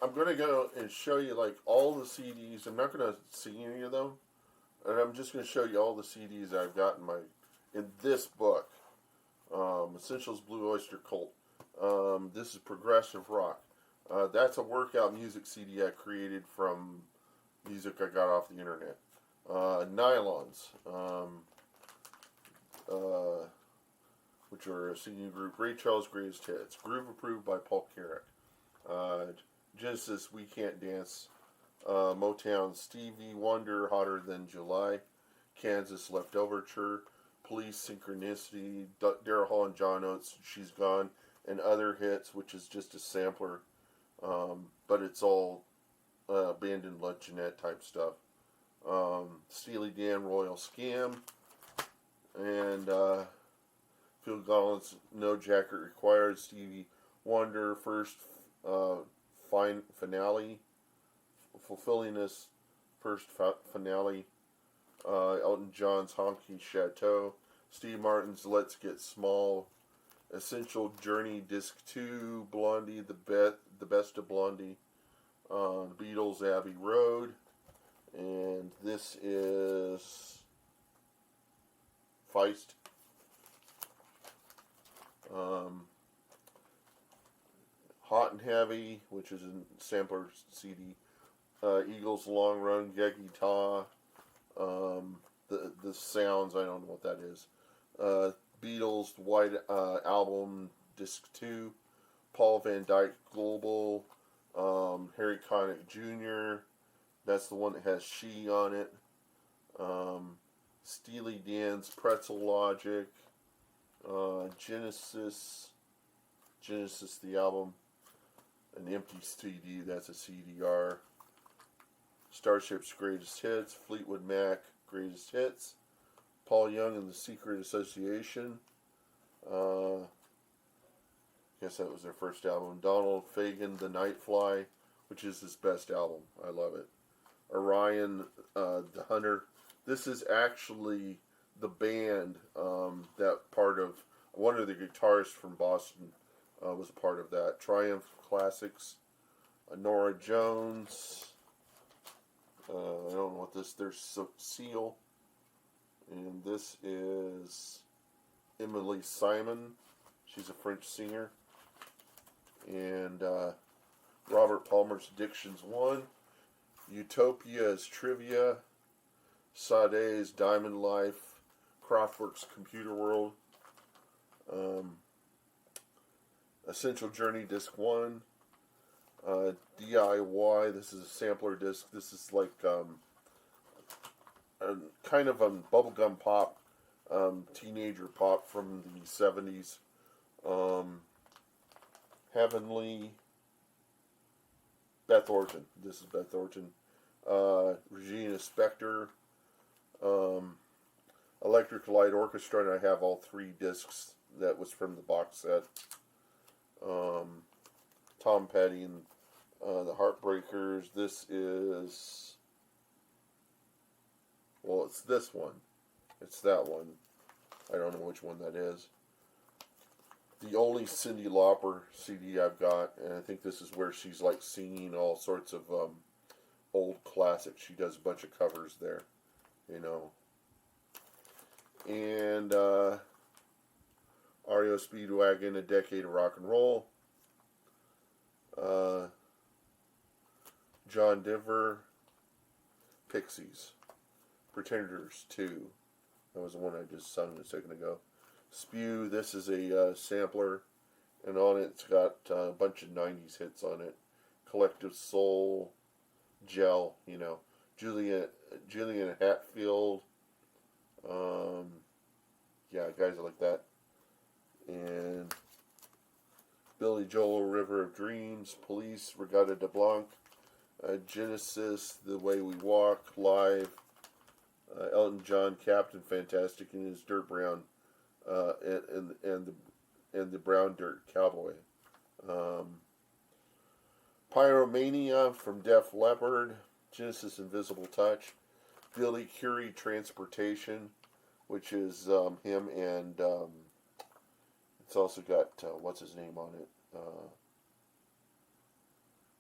I'm going to go and show you like all the CDs. I'm not going to sing any of them. And I'm just going to show you all the CDs I've got in this book. Essentials Blue Oyster Cult. This is progressive rock. That's a workout music CD I created from music I got off the internet. Nylons, which are a singing group. Ray Charles' Greatest Hits. Groove approved by Paul Carrack. Genesis, We Can't Dance. Motown, Stevie Wonder, Hotter Than July. Kansas, Leftoverture. Police, Synchronicity. Daryl Hall and John Oates, She's Gone. And other hits, which is just a sampler. But it's all abandoned luncheonette type stuff. Steely Dan, Royal Scam. And Phil Collins, No Jacket Required. Stevie Wonder, First Finale. Fulfilling This, First Finale. Elton John's Honky Chateau. Steve Martin's Let's Get Small. Essential Journey Disc 2. Blondie, the Best of Blondie. The Beatles, Abbey Road. And this is Feist. Hot and Heavy, which is a sampler CD. Eagles Long Run, Geggy Ta. The Sounds, I don't know what that is. Beatles White Album Disc 2. Paul Van Dyke Global. Harry Connick Jr. That's the one that has She on it. Steely Dan's Pretzel Logic. Genesis the album. An empty CD, that's a CDR. Starship's Greatest Hits. Fleetwood Mac Greatest Hits. Paul Young and the Secret Association. Guess that was their first album. Donald Fagen, The Nightfly, which is his best album. I love it. Orion, The Hunter. This is actually the band that part of, one of the guitarists from Boston was a part of that. Triumph Classics. Nora Jones. I don't know what this, there's Seal. And this is Emily Simon. She's a French singer. And Robert Palmer's Addictions 1. Utopia is Trivia. Sade's Diamond Life. Kraftwerk's Computer World. Essential Journey Disc 1. DIY, this is a sampler disc. This is like a kind of a bubblegum pop, teenager pop from the 70s. Heavenly, Beth Orton. This is Beth Orton. Regina Spektor. Electric Light Orchestra, and I have all 3 discs. That was from the box set. Tom Petty and the Heartbreakers. This is, well, it's this one. It's that one. I don't know which one that is. The only Cyndi Lauper CD I've got, and I think this is where she's like singing all sorts of old classics. She does a bunch of covers there, you know. And REO Speedwagon, A Decade of Rock and Roll. John Denver, Pixies. Pretenders 2. That was the one I just sung a second ago. Spew, this is a sampler, and on it's got a bunch of 90s hits on it. Collective Soul, Gel, you know. Julian Hatfield, yeah, guys like that. And Billy Joel, River of Dreams, Police, Regatta de Blanc, Genesis, The Way We Walk, Live, Elton John, Captain Fantastic in his Dirt Brown, and the Brown Dirt Cowboy. Pyromania from Def Leppard, Genesis Invisible Touch, Billy Currie Transportation, which is him and it's also got what's his name on it.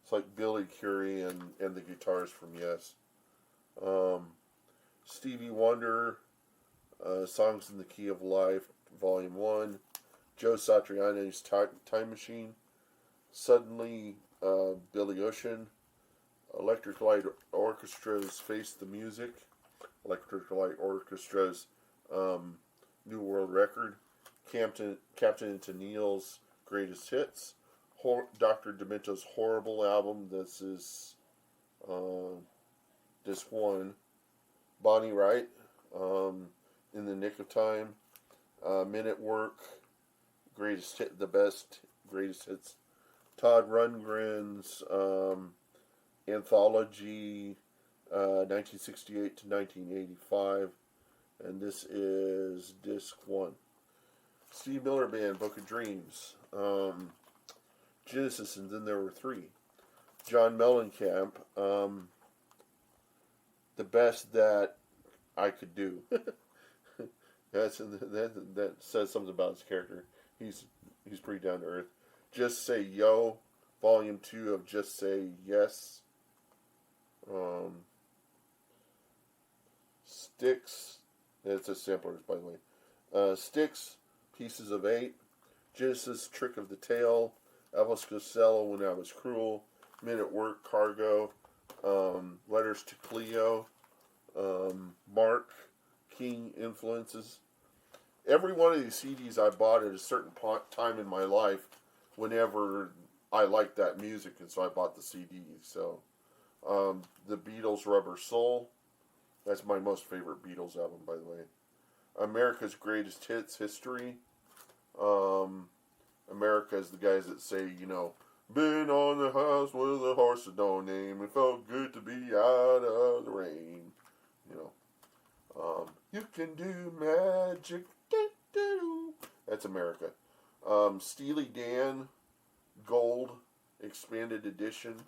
It's like Billy Currie and the guitarist from Yes. Um, Stevie Wonder, Songs in the Key of Life, Volume 1. Joe Satriani's Time Machine. Suddenly, Billy Ocean. Electric Light Orchestra's Face the Music. Electric Light Orchestra's New World Record. Captain and Tennille's Greatest Hits. Dr. Demento's Horrible album. This is disc 1. Bonnie Wright, In the Nick of Time. Men at Work. Greatest Hit, the best greatest hits. Todd Rundgren's Anthology, 1968 to 1985, and this is disc 1. Steve Miller Band, Book of Dreams, Genesis, and then there were 3. John Mellencamp, The Best That I Could Do. That says something about his character. He's pretty down to earth. Just Say Yo, Volume 2 of Just Say Yes. Sticks, it's a sampler, by the way. Sticks, Pieces of 8. Genesis, Trick of the Tail. Elvis Costello, When I Was Cruel. Men at Work, Cargo. Letters to Cleo. Mark, King Influences. Every one of these CDs I bought at a certain time in my life whenever I liked that music, and so I bought the CD. So, the Beatles' Rubber Soul. That's my most favorite Beatles album, by the way. America's Greatest Hits, History. America is the guys that say, been on the house with a horse that don't name. It felt good to be out of the rain. You can do magic. That's America. Steely Dan, Gold, Expanded Edition.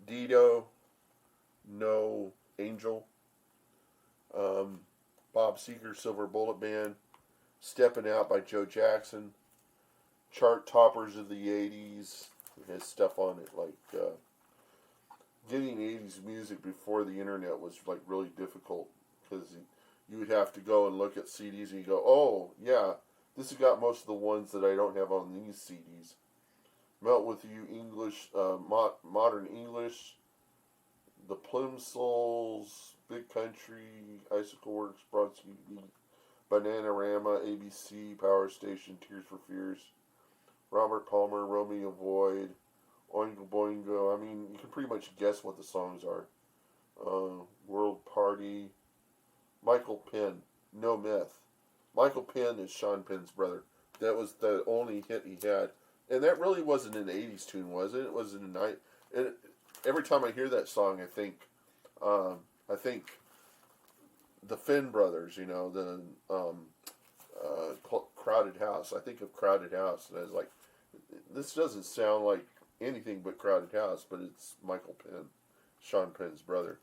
Dido, No Angel. Bob Seger, Silver Bullet Band. Steppin' Out by Joe Jackson. Chart toppers of the 80s. It has stuff on it like getting 80s music before the internet was like really difficult, because you would have to go and look at CDs and you go, oh yeah, this has got most of the ones that I don't have on these CDs. Melt With You, English, Modern English, The Plimsolls, Big Country, Icicle Works, Brodsky Beat, Bananarama, ABC, Power Station, Tears for Fears, Robert Palmer, Romeo Void, Oingo Boingo. I mean, you can pretty much guess what the songs are. World Party. Michael Penn, No Myth. Michael Penn is Sean Penn's brother. That was the only hit he had. And that really wasn't an 80s tune, was it? It was in the night. And every time I hear that song, I think the Finn brothers, the Crowded House. I think of Crowded House, and I was like, this doesn't sound like anything but Crowded House, but it's Michael Penn, Sean Penn's brother.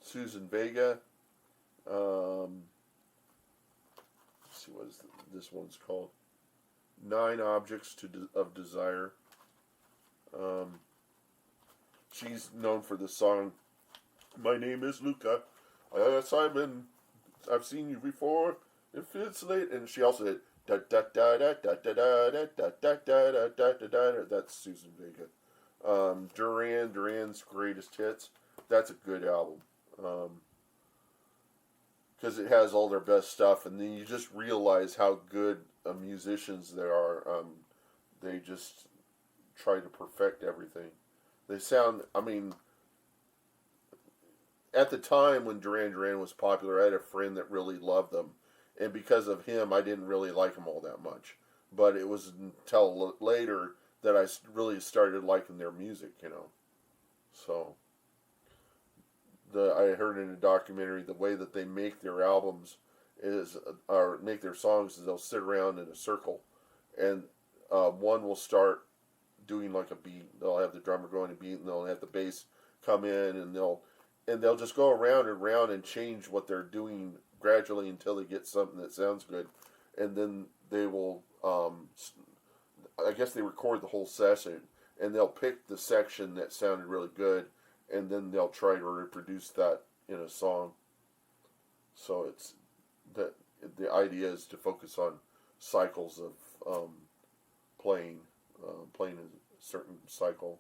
Susan Vega. Let's see what this one's called. 9 Objects of Desire. She's known for the song, My Name is Luca. Yes, I've seen you before. If it's late, and she also did da da da da da da da da da da da da da da. That's Susan Vega. Duran's Greatest Hits. That's a good album. Because it has all their best stuff, and then you just realize how good musicians they are. They just try to perfect everything. They sound, at the time when Duran Duran was popular, I had a friend that really loved them, and because of him, I didn't really like them all that much. But it was until later that I really started liking their music, So, I heard in a documentary, the way that they make their albums or make their songs is they'll sit around in a circle, and one will start doing like a beat. They'll have the drummer going a beat, and they'll have the bass come in, and they'll just go around and around and change what they're doing gradually until they get something that sounds good, and then they will. I guess they record the whole session, and they'll pick the section that sounded really good, and then they'll try to reproduce that in a song. So it's that the idea is to focus on cycles of playing a certain cycle.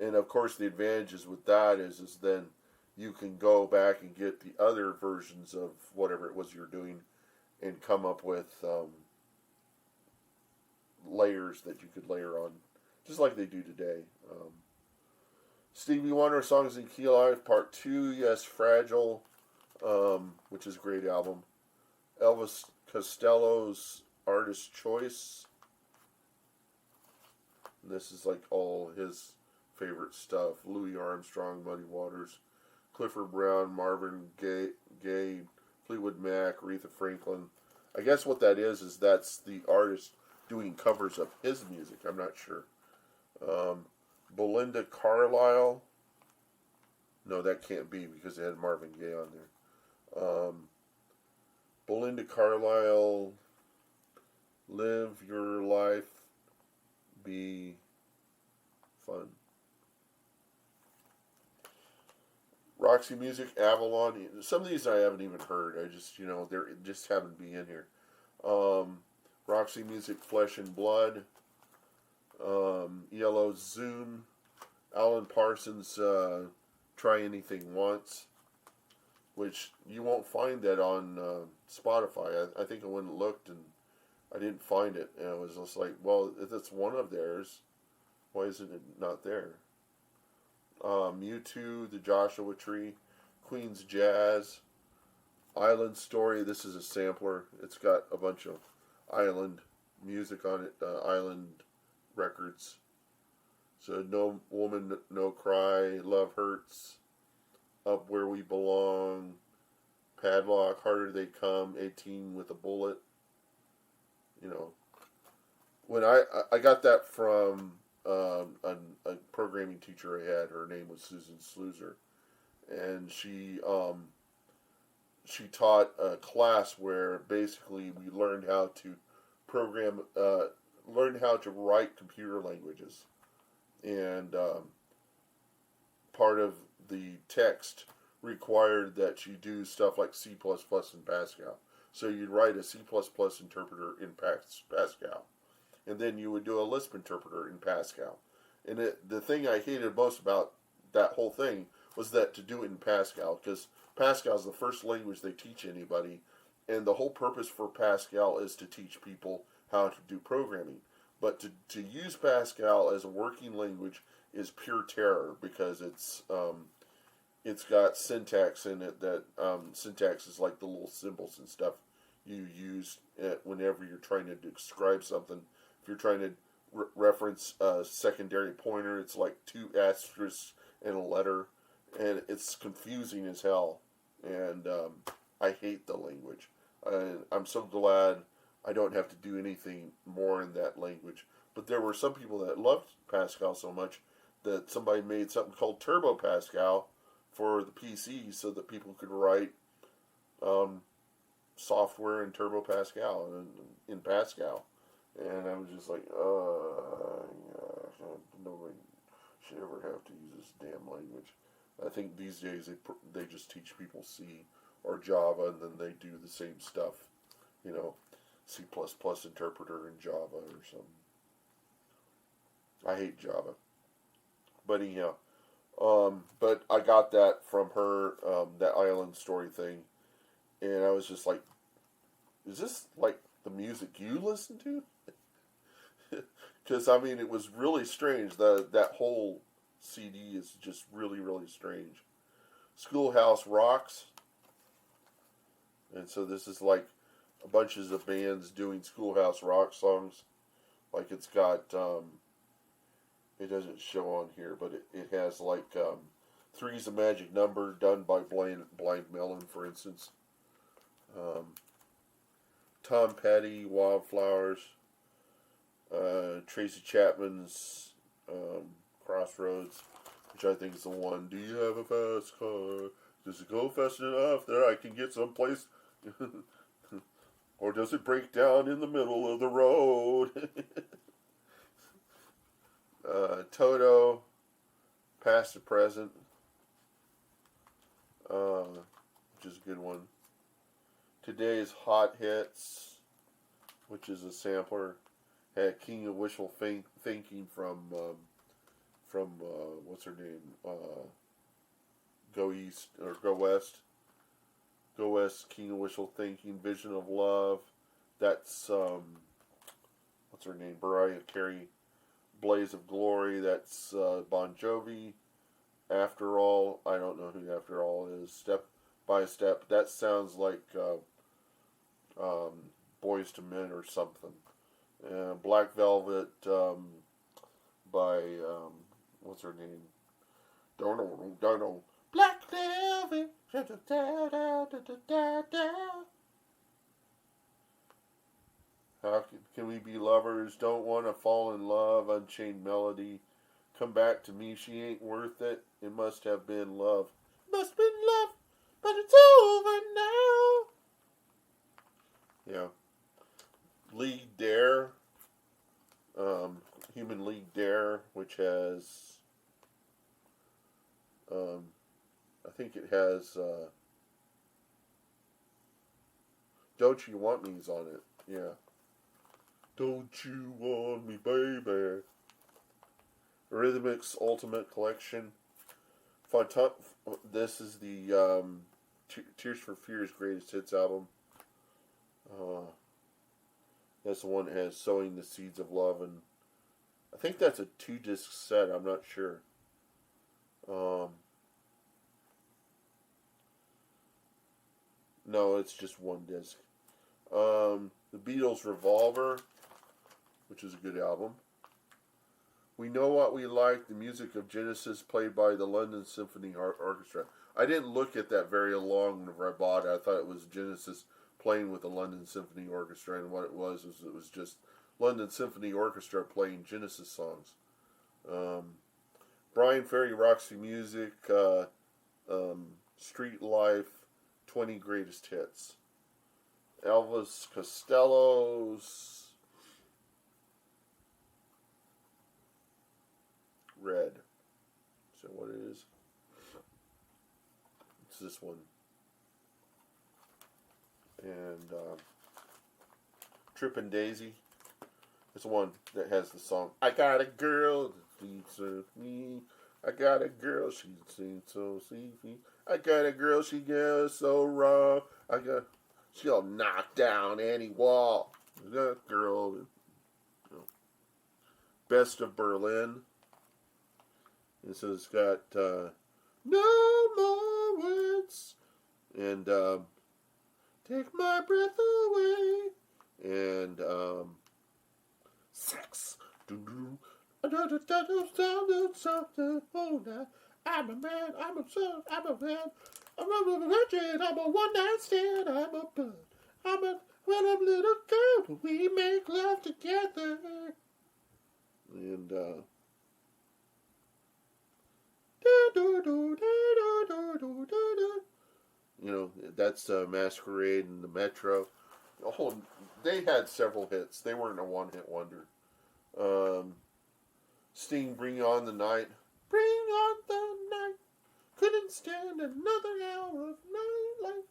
And of course, the advantages with that is then you can go back and get the other versions of whatever it was you're doing, and come up with layers that you could layer on, just like they do today. Stevie Wonder, Songs in Key Live, Part 2, yes, Fragile, which is a great album. Elvis Costello's Artist Choice. And this is like all his favorite stuff. Louis Armstrong, Muddy Waters, Clifford Brown, Marvin Gaye, Fleetwood Mac, Aretha Franklin. I guess what that is that's the artist doing covers of his music. I'm not sure. Belinda Carlisle. No, that can't be because it had Marvin Gaye on there. Belinda Carlisle, Live Your Life, Be Fun. Roxy Music, Avalon. Some of these I haven't even heard. I just, they just happen to be in here. Roxy Music, Flesh and Blood. Yellow Zoom. Alan Parsons, Try Anything Once. Which you won't find that on Spotify. I think I went and looked and I didn't find it. And I was just like, well, if it's one of theirs, why isn't it not there? U2, The Joshua Tree, Queen's Jazz, Island Story. This is a sampler. It's got a bunch of island music on it, island records. So No Woman, No Cry, Love Hurts, Up Where We Belong, Padlock, Harder They Come, 18 with a Bullet. When I got that from a programming teacher I had. Her name was Susan Sluicer, and she taught a class where basically we learned how to program, learned how to write computer languages, and part of the text required that you do stuff like C++ and Pascal. So you'd write a C++ interpreter in Pascal, and then you would do a Lisp interpreter in Pascal. And the thing I hated most about that whole thing was that to do it in Pascal, because Pascal is the first language they teach anybody, and the whole purpose for Pascal is to teach people how to do programming. But to use Pascal as a working language is pure terror, because it's got syntax in it that syntax is like the little symbols and stuff you use whenever you're trying to describe something. If you're trying to reference a secondary pointer, it's like 2 asterisks and a letter, and it's confusing as hell. And I hate the language. I'm so glad I don't have to do anything more in that language. But there were some people that loved Pascal so much that somebody made something called Turbo Pascal for the PC so that people could write software in Turbo Pascal and in Pascal. And I was just like, nobody should ever have to use this damn language. I think these days they just teach people C or Java, and then they do the same stuff, C++ interpreter in Java or something. I hate Java. But anyhow, but I got that from her, that Island Story thing, and I was just like, is this like the music you listen to? Because, it was really strange. That whole CD is just really, really strange. Schoolhouse Rocks. And so this is like a bunches of bands doing Schoolhouse Rock songs. Like it's got, it doesn't show on here, but it has like Three's a Magic Number done by Blind Melon, for instance. Tom Petty, Wildflowers. Tracy Chapman's Crossroads, which I think is the one. Do you have a fast car? Does it go fast enough that I can get someplace? Or does it break down in the middle of the road? Toto, Past to Present, which is a good one. Today's Hot Hits, which is a sampler. Had King of Wishful Thinking from what's her name? Go East or Go West. Go West, King of Wishful Thinking, Vision of Love. That's what's her name? Mariah Carey. Blaze of Glory. That's Bon Jovi. After All. I don't know who After All is. Step by Step. That sounds like Boys to Men or something. Black Velvet by what's her name? Don't know. Black Velvet. How can we be lovers? Don't want to fall in love. Unchained Melody. Come back to me. She ain't worth it. It must have been love. Must have been love, but it's over now. Yeah. League Dare. Human League Dare, which has I think it has Don't You Want Me's on it. Yeah. Don't you want me, baby? Eurythmics Ultimate Collection. This is the Tears for Fears Greatest Hits album. That's the one that has Sowing the Seeds of Love, and I think that's a 2-disc set. I'm not sure. No, it's just 1 disc. The Beatles Revolver, which is a good album. We Know What We Like, the music of Genesis, played by the London Symphony Orchestra. I didn't look at that very long whenever I bought it. I thought it was Genesis playing with the London Symphony Orchestra, and what it was just London Symphony Orchestra playing Genesis songs. Brian Ferry, Roxy Music, Street Life, 20 Greatest Hits. Elvis Costello's Red. Is that what it is? It's this one. And Trippin' Daisy. It's the one that has the song, I got a girl that thinks of me. I got a girl, she sings so sleepy. I got a girl, she goes so raw. She'll knock down any wall. That girl. Best of Berlin. And so it's got No More Words. And Take My Breath Away. And Sex. I'm a man, I'm a son, I'm a man, I'm a virgin, I'm a one-night stand, I'm a bud, I'm a little girl, but we make love together. And that's Masquerade and the Metro. They had several hits. They weren't a one-hit wonder. Sting, Bring On the Night. Bring on the night. Couldn't stand another hour of nightlight.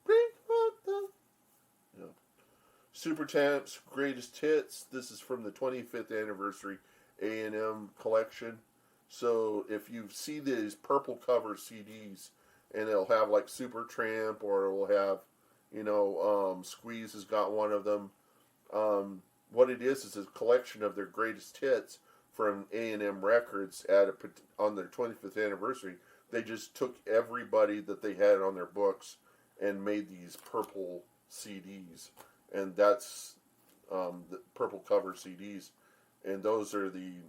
Bring on the... Super Tamp's Greatest Hits. This is from the 25th anniversary A&M collection. So if you see these purple cover CDs, and it'll have like Super Tramp, or it will have, Squeeze has got one of them. What it is a collection of their greatest hits from A&M Records on their 25th anniversary. They just took everybody that they had on their books and made these purple CDs, and that's the purple cover CDs, and those are the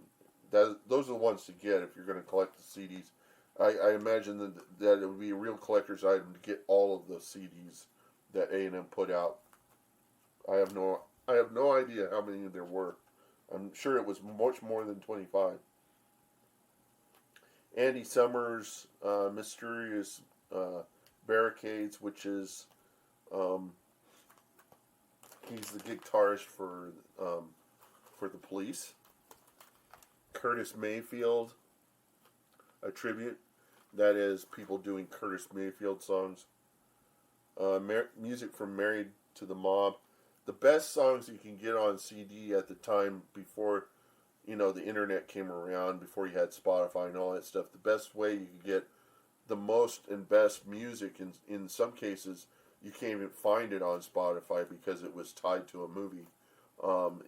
ones to get if you're going to collect the CDs. I imagine that it would be a real collector's item to get all of the CDs that A&M put out. I have no idea how many there were. I'm sure it was much more than 25. Andy Summers' Mysterious Barricades, which is he's the guitarist for the Police. Curtis Mayfield, a tribute. That is people doing Curtis Mayfield songs. Music from Married to the Mob. The best songs you can get on CD at the time before, the internet came around, before you had Spotify and all that stuff. The best way you could get the most and best music, in some cases, you can't even find it on Spotify because it was tied to a movie,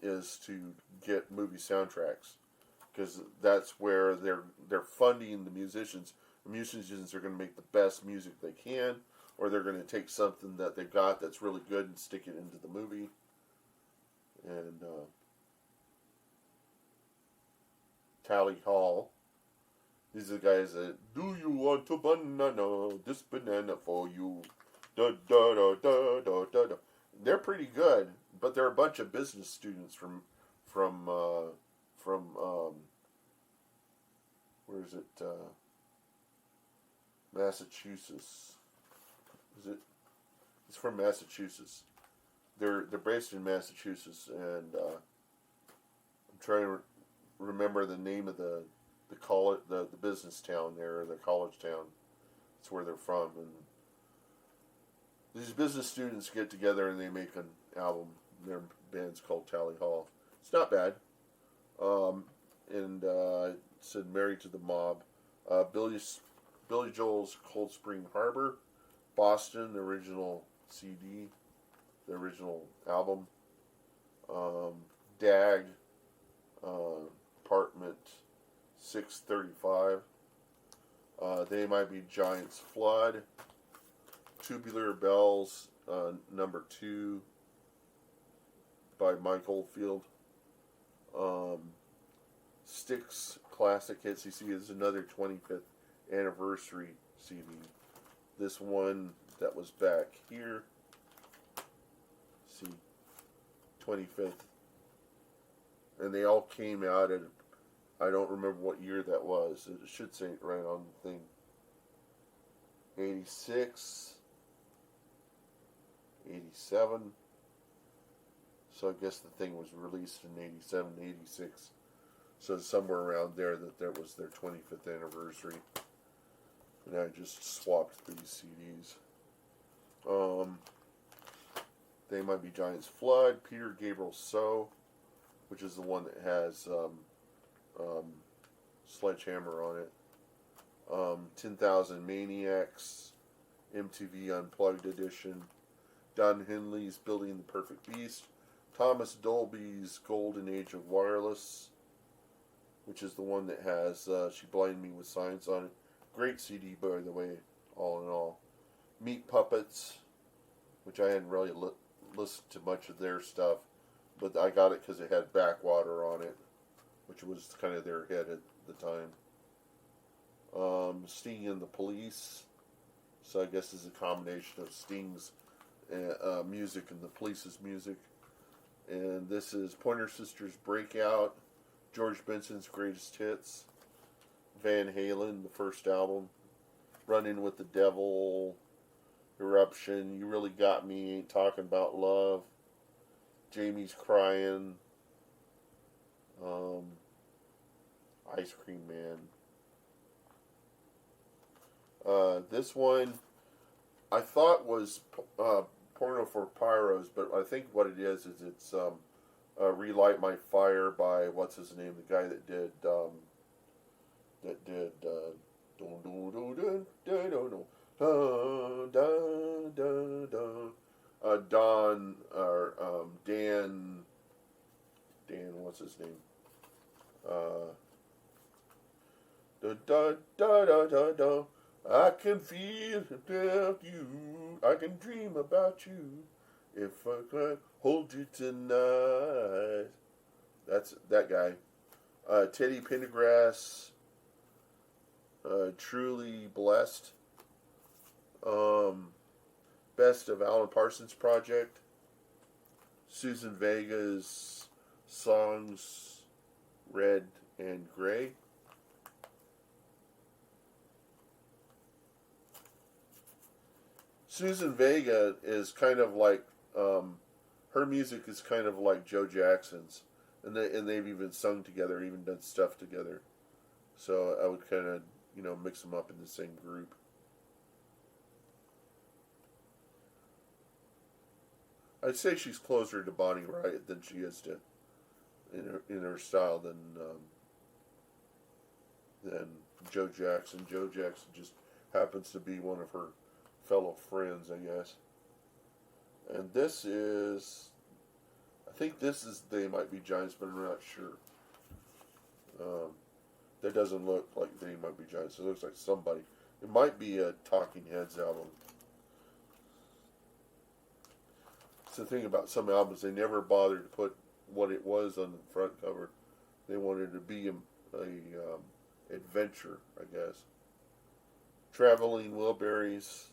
is to get movie soundtracks. Because that's where they're funding the musicians. The musicians are going to make the best music they can, or they're going to take something that they got that's really good and stick it into the movie. And Tally Hall. These are the guys that, do you want a banana? This banana for you. Da da da da da da da. They're pretty good, but they're a bunch of business students from where is it? Massachusetts. Is it? It's from Massachusetts. They're based in Massachusetts, and I'm trying to remember the name of the college, the business town there, the college town. That's where they're from, and these business students get together and they make an album. Their band's called Tally Hall. It's not bad. It said Married to the Mob. Billy Joel's Cold Spring Harbor. Boston, the original CD. The original album. DAG. Apartment 635. They Might Be Giants Flood. Tubular Bells, number 2 by Mike Oldfield. Styx Classic Hits. You see, is another 25th anniversary CD. This one that was back here. See, 25th. And they all came out at, I don't remember what year that was. It should say it right on the thing. 86. 87. So I guess the thing was released in 87, 86. So somewhere around there that was their 25th anniversary. And I just swapped these CDs. They Might Be Giants Flood, Peter Gabriel So, which is the one that has Sledgehammer on it. 10,000 Maniacs, MTV Unplugged Edition. Don Henley's Building the Perfect Beast. Thomas Dolby's Golden Age of Wireless, which is the one that has She Blinded Me with Science on it. Great CD, by the way, all in all. Meat Puppets, which I hadn't really listened to much of their stuff, but I got it because it had Backwater on it, which was kind of their hit at the time. Sting and the Police, so I guess it's a combination of Sting's music and the Police's music. And this is Pointer Sisters Breakout, George Benson's Greatest Hits, Van Halen, the first album, Running with the Devil, Eruption, You Really Got Me, Ain't Talking About Love, Jamie's Crying, Ice Cream Man. This one I thought was Porno for Pyros, but I think what it is it's Relight My Fire by, what's his name, the guy that did Don, or Dan, what's his name? I can feel about you, I can dream about you, if I could hold you tonight. That's that guy. Teddy Pendergrass, Truly Blessed. Best of Alan Parsons Project. Susan Vega's Songs Red and Gray. Susan Vega is kind of like, her music is kind of like Joe Jackson's. and they've even sung together, even done stuff together. So I would kind of, mix them up in the same group. I'd say she's closer to Bonnie Raitt than she is to in her style than Joe Jackson. Joe Jackson just happens to be one of her fellow friends, I guess. And this is, I think this is They Might Be Giants, but I'm not sure. That doesn't look like They Might Be Giants. It looks like somebody. It might be a Talking Heads album. It's the thing about some albums, they never bothered to put what it was on the front cover. They wanted it to be a adventure, I guess. Traveling Wilburys.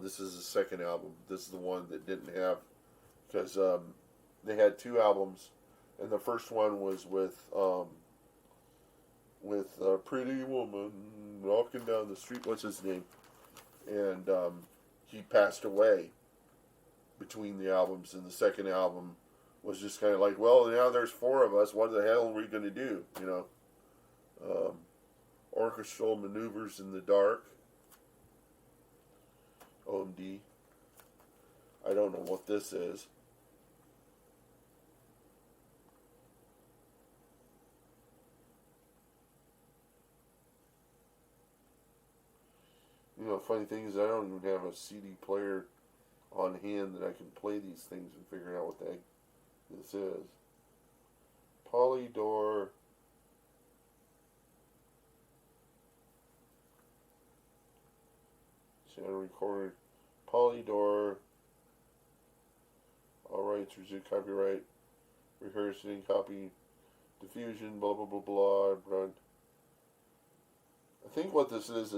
This is the second album. This is the one that didn't have, because they had two albums, and the first one was with a Pretty Woman walking down the street. What's his name? And he passed away between the albums, and the second album was just kind of like, well, now there's four of us. What the hell are we going to do? Orchestral Maneuvers in the Dark. OMD. I don't know what this is. Funny thing is, I don't even have a CD player on hand that I can play these things and figure out what the heck this is. Polydor. Sound recorded. Polydor. All rights reserved. Copyright. Rehearsing. Copy. Diffusion. Blah blah blah blah. Run. I think what this is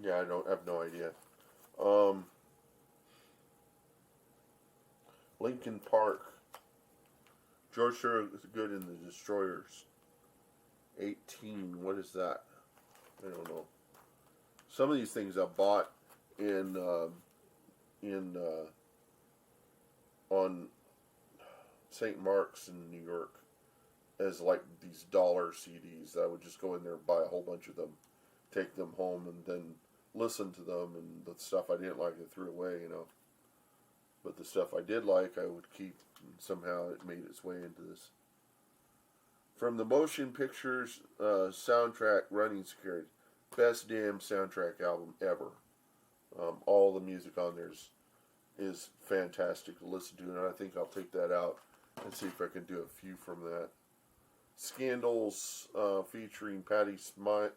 yeah, I have no idea. Linkin Park. George Thorogood and the Destroyers. 18. What is that? I don't know. Some of these things I bought on St. Mark's in New York as like these dollar CDs. I would just go in there and buy a whole bunch of them, take them home, and then listen to them. And the stuff I didn't like, I threw away, But the stuff I did like, I would keep. And somehow it made its way into this. From the motion pictures soundtrack, Running Scared. Best damn soundtrack album ever. All the music on there is fantastic to listen to, and I think I'll take that out and see if I can do a few from that. Scandals featuring Patti Smythe.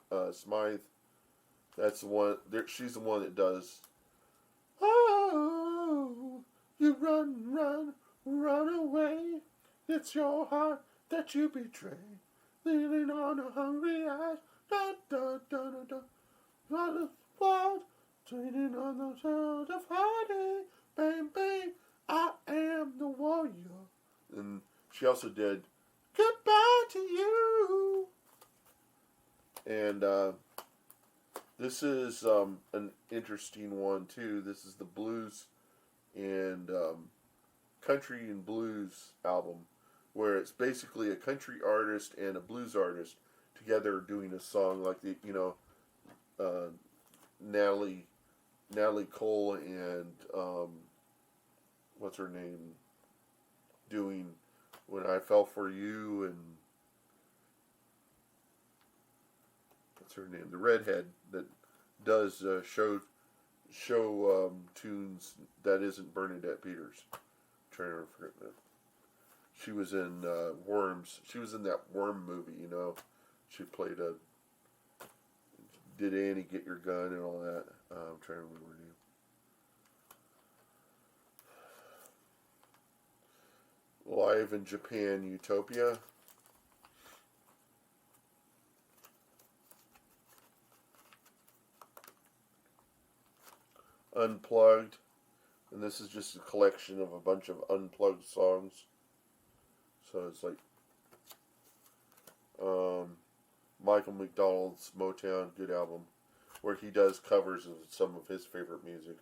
That's the one. She's the one that does. Oh, you run away. It's your heart that you betray. Leaning on a hungry eyes. Da da da da da. Not a blood. Leaning on the sound of heartache. Bang bang. I am the warrior. And she also did Goodbye to You. And this is an interesting one too. This is the blues and country and blues album, where it's basically a country artist and a blues artist together doing a song, like the Natalie Cole and what's her name doing When I Fell for You, and what's her name, the redhead that does show tunes. That isn't Bernadette Peters. I'm trying to forget that. She was in Worms. She was in that Worm movie, She played Did Annie Get Your Gun and all that. I'm trying to remember her name. Live in Japan, Utopia. Unplugged. And this is just a collection of a bunch of unplugged songs. So it's like Michael McDonald's Motown, good album. where he does covers of some of his favorite music.